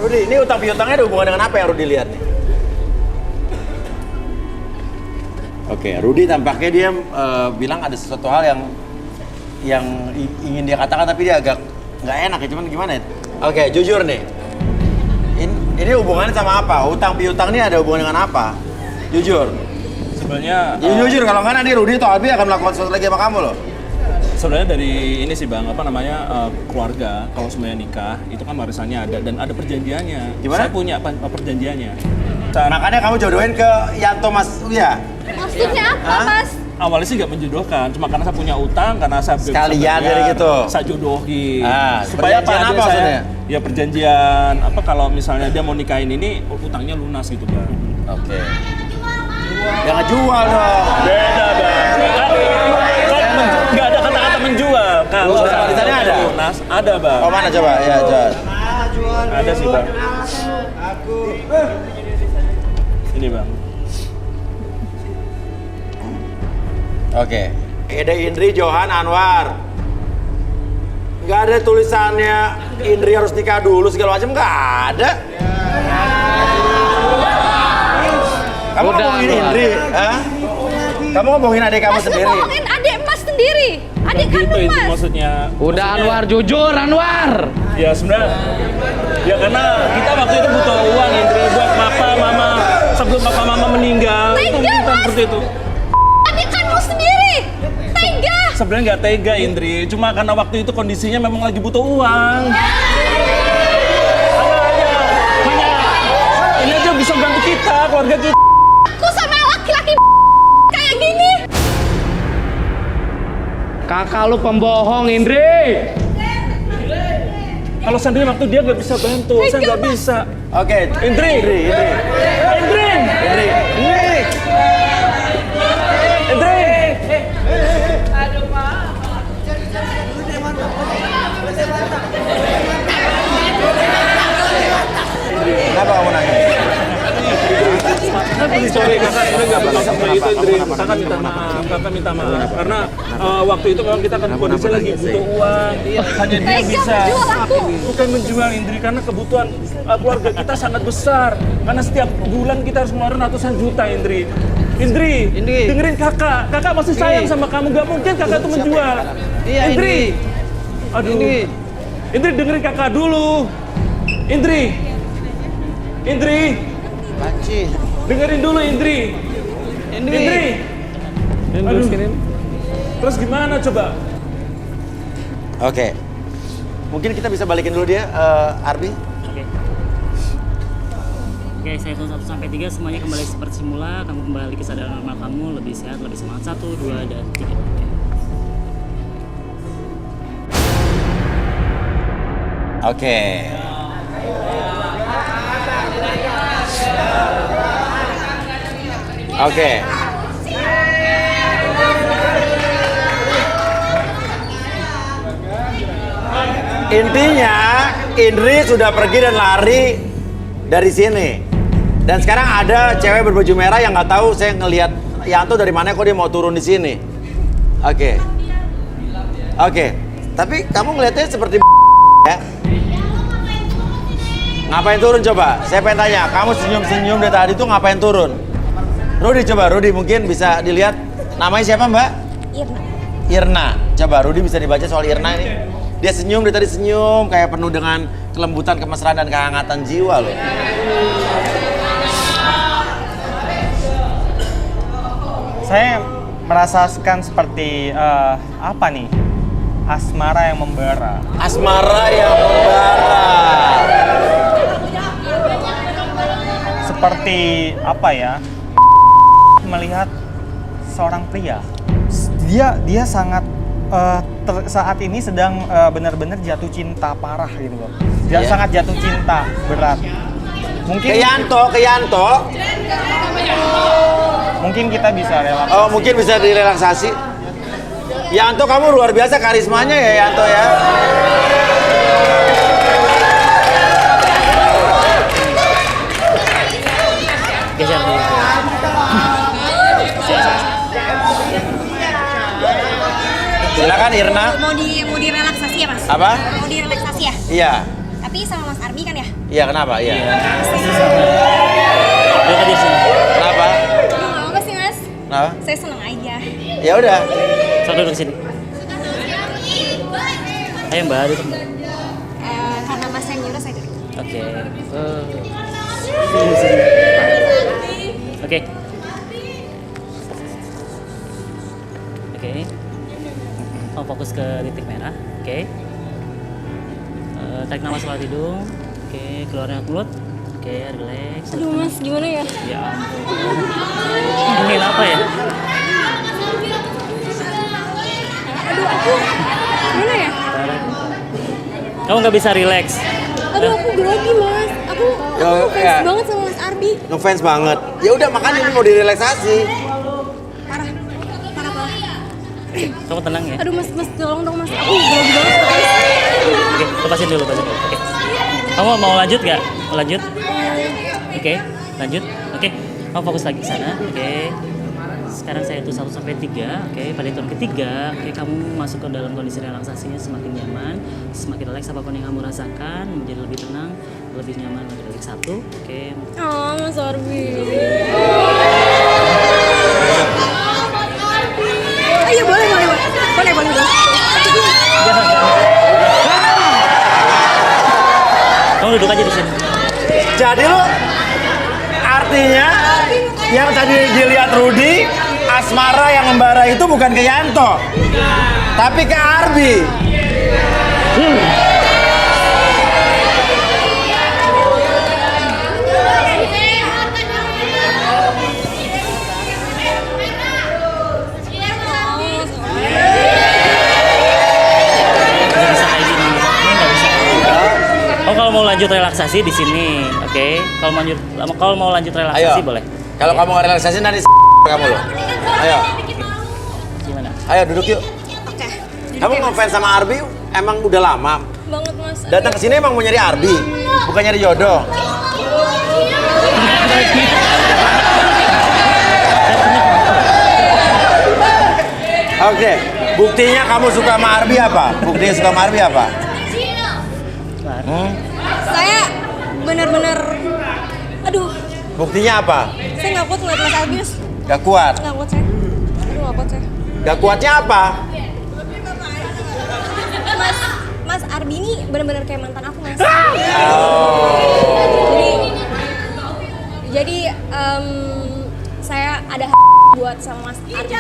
Rudi, ini utang piutangnya ada hubungan dengan apa yang Rudi lihat nih? Oke, Rudi tampaknya dia bilang ada sesuatu hal yang ingin dia katakan tapi dia agak nggak enak ya, cuman gimana ya? Oke, jujur nih. Ini hubungannya sama apa? Utang piutang ini ada hubungan dengan apa? Jujur. Sebenarnya Jujur kalau nggak nanti Rudi atau Albi akan melakukan sesuatu lagi sama kamu loh. sebenarnya dari ini sih Bang, keluarga kalau semuanya nikah itu kan warisannya ada dan ada perjanjiannya. Gimana? Saya punya perjanjiannya. Makanya kamu jodohin ke Yanto Mas Uya. Maksudnya apa, Mas? Awalnya sih nggak menjodohkan, cuma karena saya punya utang, karena saya Sekalian bayar, dari gitu. saya jodohin. Supaya perjanjian apa maksudnya? Ya perjanjian apa kalau misalnya dia mau nikahin ini utangnya lunas gitu Bang. Oke. Jangan jual dong. Beda Bang. Nggak ada kata-kata menjual. Kalau Tulisannya ada? lunas ada Bang. Oh mana coba? Ya, coba. Ada sih Bang. Ini Bang. Oke. Ada Indri Johan Anwar. Nggak ada tulisannya Indri harus nikah dulu segala macam, nggak ada. Kamu ngomongin Indri, hah? Kamu ngomongin adik kamu Mas sendiri. ngomongin adik Mas sendiri. Adik Gitu kandung itu Mas. maksudnya. Udah Anwar, jujur Anwar. Ya sebenarnya ya karena kita waktu itu butuh uang Indri buat papa mama sebelum papa mama meninggal itu Tega, kita Mas. seperti itu. Adik kandung sendiri. Tega. Sebenarnya nggak tega Indri, cuma karena waktu itu kondisinya memang lagi butuh uang. Hanya ini aja bisa bantu kita, keluarga kita. Aku sama laki-laki kayak gini. Kakak lu pembohong, Indri. Kalau seandainya waktu dia nggak bisa bantu, saya nggak bisa. Oke, Indri, Indri. Indri, Indri. Indri. Kenapa kamu nangis? Sorry kakak, ini nggak bakal sampai itu Indri. Kakak minta maaf karena waktu itu memang kita kan kondisi lagi butuh uang. Hanya dia Tega bisa. menjual aku. Bukan menjual Indri karena kebutuhan keluarga kita sangat besar. Karena setiap bulan kita harus ngeluarin ratusan juta Indri. Indri, dengerin kakak. Kakak masih sayang sama kamu. Gak mungkin kakak tuh menjual. Iya, Indri. Aduh. Indri dengerin kakak dulu. Indri. Banci. Dengerin dulu Indri. Indri. Aduh. Terus gimana coba? Oke. Mungkin kita bisa balikin dulu dia, Arbi. Oke, saya hitung 1 sampai 3 semuanya kembali seperti semula. Kamu kembali kesadaran normal kamu, lebih sehat, lebih semangat. 1, 2, dan 3. Oke. Oke. Intinya, Indri sudah pergi dan lari dari sini. Dan sekarang ada cewek berbaju merah yang nggak tahu, saya ngelihat Yanto dari mana kok dia mau turun di sini. Oke. Oke. Tapi kamu ngelihatnya seperti ya. Ngapain turun coba? Saya pengen tanya, kamu senyum-senyum dari tadi tuh ngapain turun? Rudi coba, Rudi mungkin bisa dilihat. Namanya siapa Mbak? Irna. Irna. Coba Rudi bisa dibaca soal Irna ini. Dia senyum, dari tadi senyum, kayak penuh dengan kelembutan, kemesraan, dan kehangatan jiwa loh. Saya merasakan seperti apa nih? Asmara yang membara. Asmara yang membara. Seperti apa ya? Melihat seorang pria. Dia sangat saat ini sedang benar-benar jatuh cinta parah gitu loh. Iya. Sangat jatuh cinta berat. Mungkin Ke Yanto. mungkin kita bisa relaksasi. Oh, mungkin bisa direlaksasi. Yanto, kamu luar biasa karismanya ya, Yanto ya. Geser dulu. Silakan Irna. Mau direlaksasi ya, Mas? Apa? Mau direlaksasi ya? Iya. Tapi sama Mas Arbi kan ya? Iya, kenapa? Iya. Duduk aja di sini. Kenapa? Nggak apa sih mas? Kenapa? Saya seneng aja. Ya udah. Sok duduk di sini. Ayo Mbak, duduk Mbak. Karena mas yang nyuruh saya duduk. Oke. Duduk di sini. Oke. Oke. Oh, fokus ke titik merah. Oke. Tarik nafas lewat hidung. Oke, keluarnya mulut. Oke, relax. Aduh mas, gimana ya? Ya ampun. Ini apa ya? Aduh aku, gimana ya? Kamu nggak bisa relax. Aduh aku grogi mas. Aku fans ya. banget sama mas Arbi. Ngefans banget. Ya udah, makanya ini mau direlaksasi. Parah, parah parah. Kamu tenang ya. Aduh mas, tolong dong mas. Aku grogi banget. Oke, lepasin dulu, lepasin dulu. Oke. Kamu mau lanjut nggak? Mau lanjut? Oke, lanjut. Oke, kamu fokus lagi ke sana. Oke. Sekarang saya hitung 1 sampai 3. Oke, pada hitungan ketiga, oke, kamu masuk ke dalam kondisi relaksasinya semakin nyaman, semakin rileks apapun yang kamu rasakan, menjadi lebih tenang, lebih nyaman, lebih rileks. 1. Oke. Oh mas Arbi. Oh iya boleh. Kamu duduk aja di sini. Jadi lo artinya yang tadi dilihat Rudi, asmara yang membara itu bukan ke Yanto, tapi ke Arbi. Nggak bisa kayak gini. Ini nggak bisa. Oh, kalau mau lanjut relaksasi di sini, oke. Kalau mau lanjut relaksasi boleh. Kalau kamu nggak relaksasi nanti kamu lo. Ayo, Gimana? ayo duduk yuk. Oke. Kamu ngefans sama Arbi emang udah lama. Banget mas. Datang ke sini emang mau nyari Arbi, bukan nyari jodoh. Oke, buktinya kamu suka sama Arbi apa? Buktinya suka sama Arbi apa? Saya bener-bener, aduh, Buktinya apa? saya nggak kuat ngeliat mas Arbi mas. Gak kuat. Nggak kuat saya. Aduh nggak kuat saya. Gak kuatnya apa? Mas Arbi ini bener-bener kayak mantan aku mas. Jadi saya ada buat sama mas Arbi.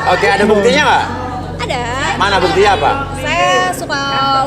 Oke, ada buktinya nggak? Ada. Mana buktinya apa? Saya suka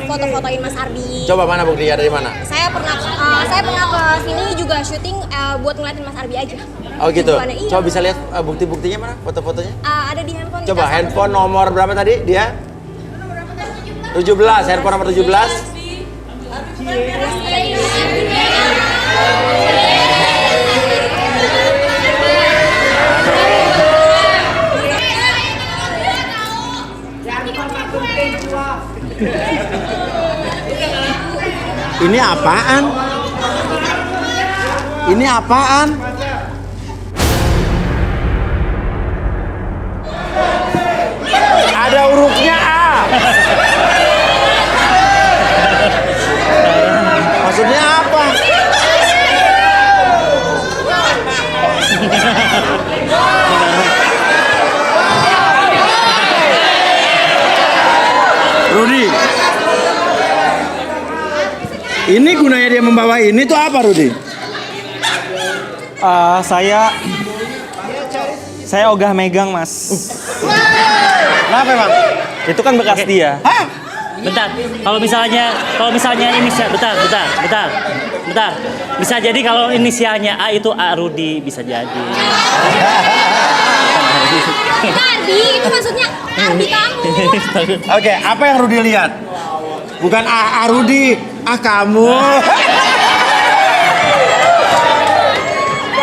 foto-fotoin mas Arbi. Coba mana buktinya, dari mana? Saya pernah ke sini juga syuting buat ngeliatin mas Arbi aja. Oh gitu. Bukannya, iya. Coba bisa lihat bukti-buktinya mana? Foto-fotonya? Ada di handphone. Coba kita handphone nomor berapa tadi dia? 17, handphone nomor 17. Ini apaan? Ini apaan? Ada hurufnya A. Maksudnya apa? Rudi, ini gunanya dia membawa ini tuh apa, Rudi? Saya ogah megang, Mas. Kenapa emang? Itu kan bekas Oke. dia. Hah? Bentar, kalau misalnya inisial, bentar. Bisa jadi kalau inisialnya A itu A Rudi, bisa jadi. Arbi, itu maksudnya Arbi kamu. Oke, apa yang Rudi lihat? Bukan A Rudi, kamu.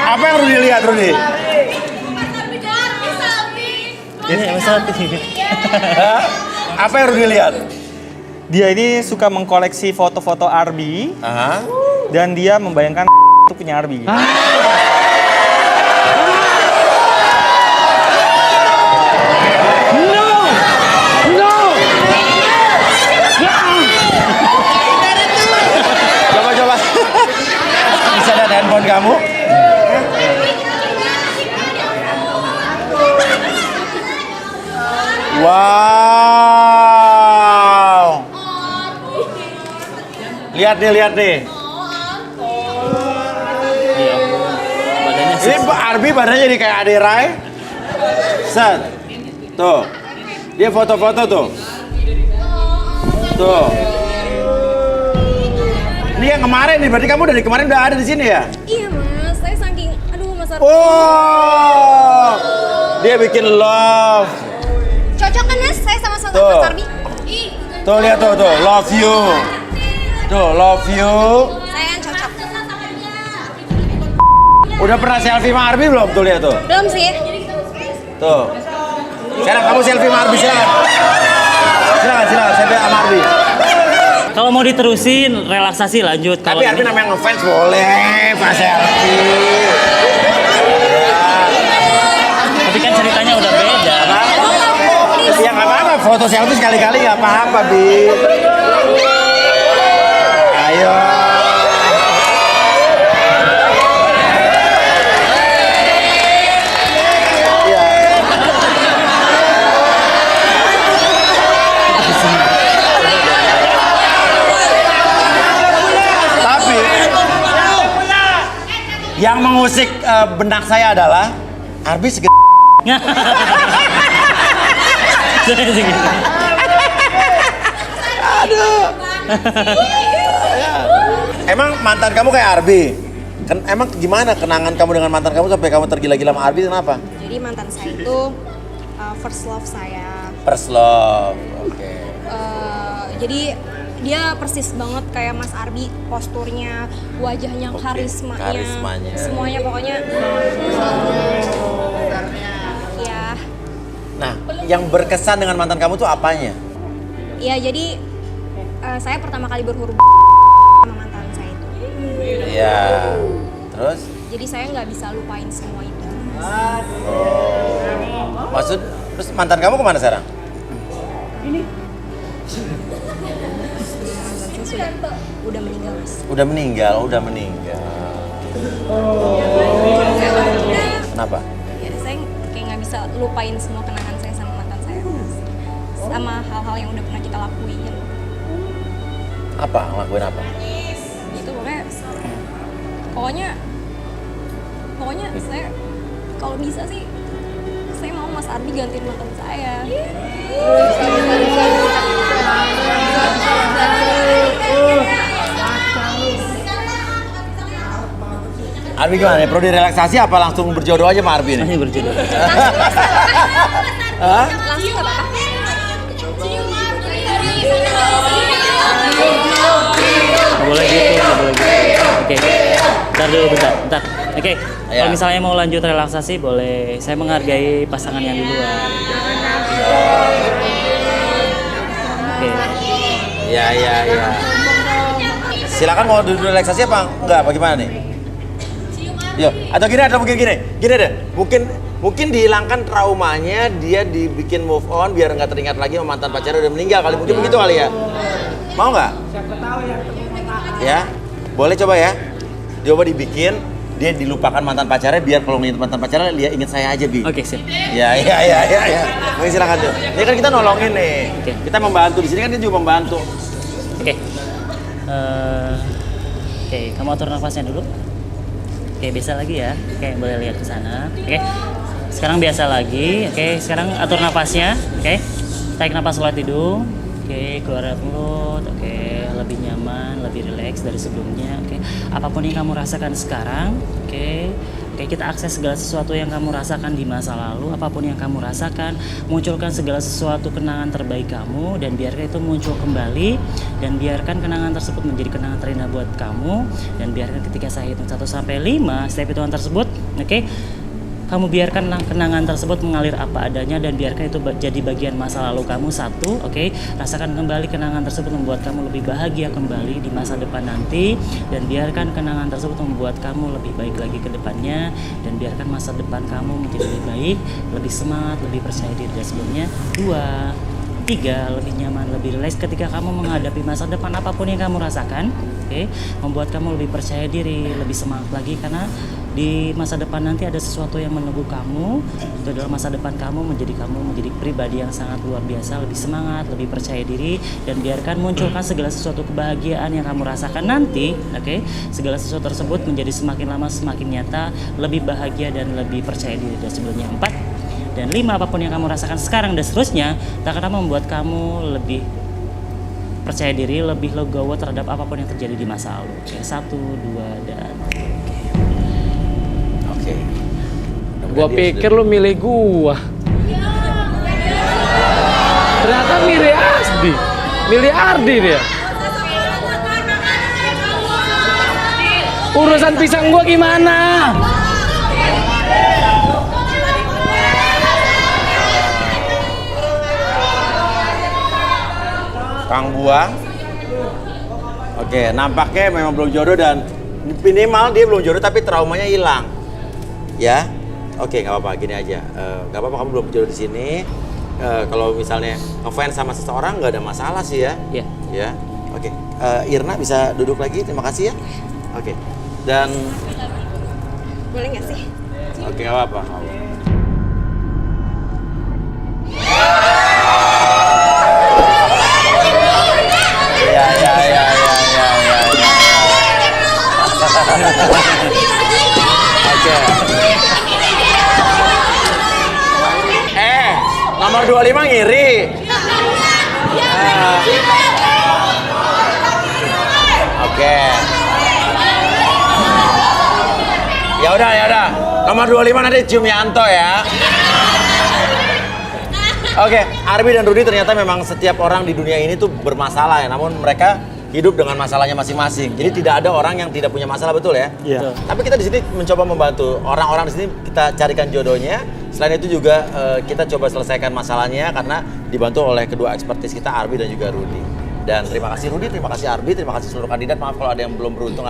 Apa yang Rudi lihat, Rudi? Ini masalah Hah? Apa yang Rudi lihat? Dia ini suka mengkoleksi foto-foto Arbi Aha. dan dia membayangkan itu punya Arbi. Wow. Lihat nih. Ya ampun. Badannya Ini Arbi badannya jadi kayak Ade Rai. Set. Tuh. Dia foto-foto tuh. Tuh. Ini yang kemarin nih, berarti kamu dari kemarin udah ada di sini ya? Iya mas, saya saking, aduh mas Arbi. Oh. Dia bikin love. Cocok kan mas, saya sama Tuh. mas Arbi? Tuh lihat tuh, love you. Tuh, love you. Saya yang cocok. Udah pernah selfie sama Arbi belum? Tuh lihat tuh. Belum sih. Tuh. Sekarang kamu selfie sama Arbi, silakan. Silakan selfie sama Arbi. Kalau mau diterusin relaksasi lanjut. Kalau Tapi Arbi ini- namanya ngefans boleh, pas selfie. Tapi kan ceritanya udah beda. Ya nggak apa-apa, foto selfie sekali-kali nggak apa-apa, Bi. Ayo. Iya. Tapi yang mengusik benak saya adalah Arbi segede. Emang mantan kamu kayak Arbi? Emang gimana kenangan kamu dengan mantan kamu sampai kamu tergila-gila sama Arbi, kenapa? Jadi mantan saya itu first love saya. First love, oke. Jadi dia persis banget kayak Mas Arbi, posturnya, wajahnya, Oke, karismanya, karismanya. semuanya pokoknya. Ya, Nah, yang berkesan dengan mantan kamu tuh apanya? ya jadi saya pertama kali berhubungan sama mantan saya itu. Iya. Terus? Jadi saya nggak bisa lupain semua itu. Maksud, terus mantan kamu kemana sekarang? Mantan saya udah meninggal mas. Udah meninggal. Kenapa? Ya, saya kayak nggak bisa lupain semua kenangan saya sama mantan saya, sama hal-hal yang udah pernah kita lakuin. Apa? Ngelakuin apa? Itu pokoknya saya kalau bisa sih saya mau Mas Arbi gantiin mantan saya. Arbi gimana nih? Perlu direlaksasi apa langsung berjodoh aja sama Arbi nih? Masih berjodoh. Hah? Langsung nggak apa-apa. Nggak boleh gitu. Oke. Bentar dulu, bentar. Oke. Ya. Kalau misalnya mau lanjut relaksasi boleh. Saya menghargai pasangan yang di luar. Oke. Ya. Silakan mau duduk relaksasi apa enggak? Bagaimana nih? Yo, atau mungkin gini deh. Mungkin dihilangkan traumanya, dia dibikin move on biar nggak teringat lagi sama mantan pacarnya udah meninggal kali. Mungkin begitu kali ya. Mau nggak? Ya, boleh coba ya. Coba dibikin, dia dilupakan mantan pacarnya biar kalau nginget mantan pacarnya dia inget saya aja, Bi. Oke, siap. Ya. Mungkin silakan tuh. Ini kan kita nolongin nih. Oke. Kita membantu di sini kan dia juga membantu. Oke. Oke, kamu atur nafasnya dulu. Oke, biasa lagi ya. Oke, boleh lihat ke sana. Oke. Sekarang biasa lagi. Oke, sekarang atur nafasnya. Oke. Tarik napas lewat hidung. Oke, keluar dari mulut. Oke, lebih nyaman, lebih rileks dari sebelumnya. Oke. Apapun yang kamu rasakan sekarang, oke. Oke, kita akses segala sesuatu yang kamu rasakan di masa lalu, apapun yang kamu rasakan, munculkan segala sesuatu kenangan terbaik kamu dan biarkan itu muncul kembali dan biarkan kenangan tersebut menjadi kenangan terindah buat kamu dan biarkan ketika saya hitung 1 sampai 5 setiap hitungan tersebut, oke. Kamu biarkan kenangan tersebut mengalir apa adanya dan biarkan itu jadi bagian masa lalu kamu. 1, oke. Rasakan kembali kenangan tersebut membuat kamu lebih bahagia kembali di masa depan nanti dan biarkan kenangan tersebut membuat kamu lebih baik lagi ke depannya dan biarkan masa depan kamu menjadi lebih baik, lebih semangat, lebih percaya diri dari sebelumnya. 2, 3, lebih nyaman, lebih rileks ketika kamu menghadapi masa depan apapun yang kamu rasakan, oke. Membuat kamu lebih percaya diri, lebih semangat lagi karena Di masa depan nanti ada sesuatu yang menunggu kamu. Itu adalah masa depan kamu menjadi pribadi yang sangat luar biasa, lebih semangat, lebih percaya diri, dan biarkan munculkan segala sesuatu kebahagiaan yang kamu rasakan nanti. Oke, segala sesuatu tersebut menjadi semakin lama semakin nyata, lebih bahagia dan lebih percaya diri dari sebelumnya. 4 dan 5, apapun yang kamu rasakan sekarang dan seterusnya tak akan membuat kamu lebih percaya diri, lebih legowo terhadap apapun yang terjadi di masa lalu. Oke, 1, 2, dan Oke. Gua pikir lu milih gua. Ternyata milih Asdi. Milih Ardi dia. Urusan pisang gua gimana? Kang Buang. Oke, nampaknya memang belum jodoh dan minimal dia belum jodoh tapi traumanya hilang. Ya, oke nggak apa-apa, gini aja. Nggak apa-apa kamu belum jodoh di sini. Kalau misalnya ngefans sama seseorang nggak ada masalah sih ya. Iya. Ya, oke. Irna bisa duduk lagi, terima kasih ya. Oke. Dan Boleh nggak sih? oke nggak apa-apa. Ya. Oke. Nomor 25 ngiri. Oke. Ya udah. Nomor 25 nanti cium Yanto ya. Oke, Arbi dan Rudi ternyata memang setiap orang di dunia ini tuh bermasalah ya, namun mereka hidup dengan masalahnya masing-masing. Jadi tidak ada orang yang tidak punya masalah, betul ya? Iya. Tapi kita di sini mencoba membantu orang-orang di sini, kita carikan jodohnya. Selain itu juga kita coba selesaikan masalahnya karena dibantu oleh kedua ekspertis kita, Arbi dan juga Rudi. Dan terima kasih Rudi, terima kasih Arbi, terima kasih seluruh kandidat. Maaf kalau ada yang belum beruntung.